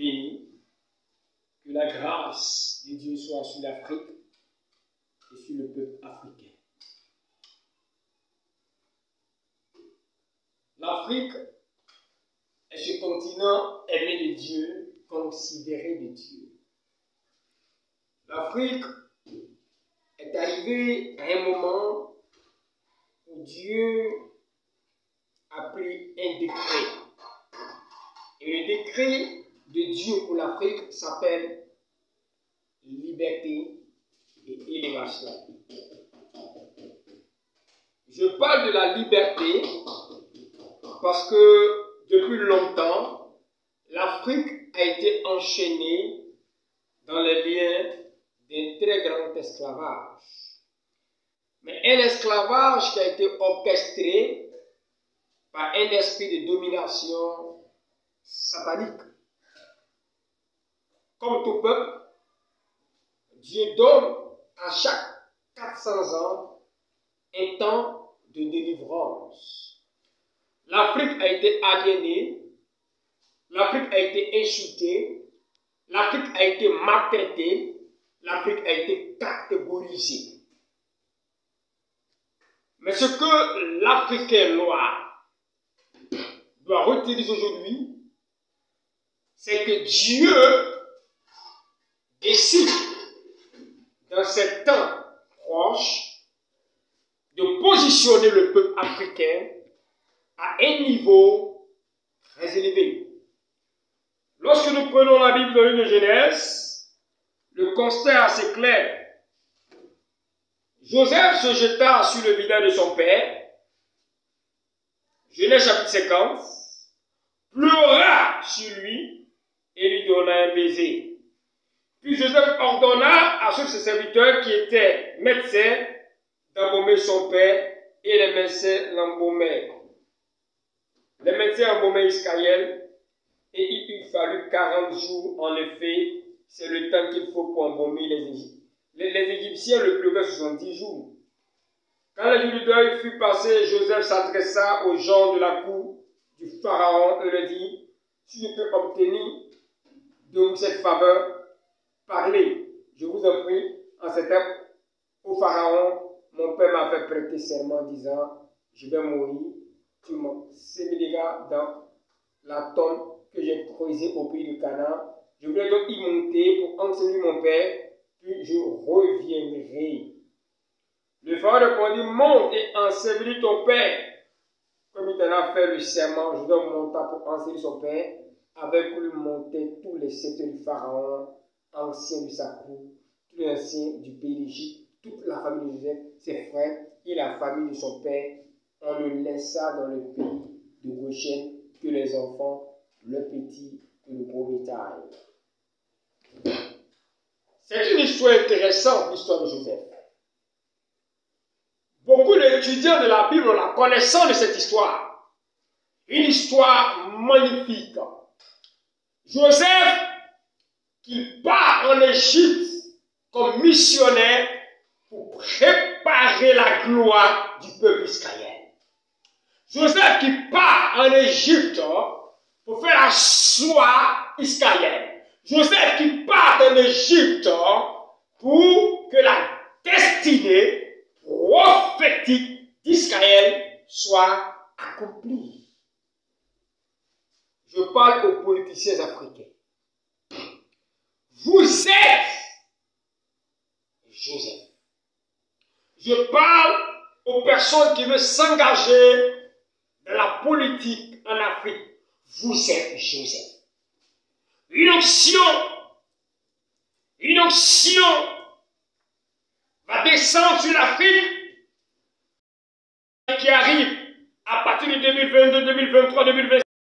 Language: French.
bénis. Que la grâce de Dieu soit sur l'Afrique et sur le peuple africain. L'Afrique est ce continent aimé de Dieu, considéré de Dieu. L'Afrique est arrivée à un moment où Dieu a pris un décret. Et le décret de Dieu pour l'Afrique s'appelle liberté et élévation. Je parle de la liberté parce que depuis longtemps, l'Afrique a été enchaînée dans les liens d'un très grand esclavage. Mais un esclavage qui a été orchestré par un esprit de domination satanique. Comme tout peuple, Dieu donne à chaque 400 ans un temps de délivrance. L'Afrique a été aliénée, l'Afrique a été insultée, l'Afrique a été maltraitée, l'Afrique a été catégorisée. Mais ce que l'Africain noir doit retenir aujourd'hui, c'est que Dieu décide dans ces temps proches de positionner le peuple africain à un niveau très élevé. Lorsque nous prenons la Bible dans une Genèse, le constat est assez clair. Joseph se jeta sur le visage de son père, Genèse chapitre 50, pleura sur lui et lui donna un baiser. Puis Joseph ordonna à ceux de ses serviteurs qui étaient médecins d'embaumer son père et les médecins l'embaumèrent. Les médecins embaumaient Iscaël et il eut fallu 40 jours. En effet, c'est le temps qu'il faut pour embaumer les Égyptiens. Les Égyptiens le pleuraient 70 jours. Quand le jour du deuil fut passé, Joseph s'adressa aux gens de la cour du Pharaon et leur dit: si je peux obtenir de vous cette faveur, parlez, je vous en prie. En ce temps, au Pharaon, mon père m'a fait prêter serment disant: je vais mourir, tu me sémileras dans la tombe que j'ai creusée au pays de Canaan. Je voulais donc y monter pour enseigner mon père, puis je reviendrai. Le Pharaon répondit: monte et ensevelis ton père. Comme il en a fait le serment, je dois monter pour enseigner son père. Avec lui montaient tous les sept du Pharaon, anciens de sa cour, tous les anciens du pays d'Égypte, toute la famille de Joseph, ses frères et la famille de son père. On le laissa dans le pays de Goshen, que les enfants, le petit et le gros bétail. C'est une histoire intéressante, l'histoire de Joseph. Beaucoup d'étudiants de la Bible ont la connaissance de cette histoire. Une histoire magnifique. Joseph qui part en Égypte comme missionnaire pour préparer la gloire du peuple israélien. Joseph qui part en Égypte pour faire asseoir Israël. Joseph qui part en Égypte pour que la destinée prophétique d'Israël soit accomplie. Je parle aux politiciens africains. Vous êtes Joseph. Je parle aux personnes qui veulent s'engager dans la politique en Afrique. Vous êtes Joseph. Une onction va descendre sur l'Afrique qui arrive à partir de 2022, 2023, 2025.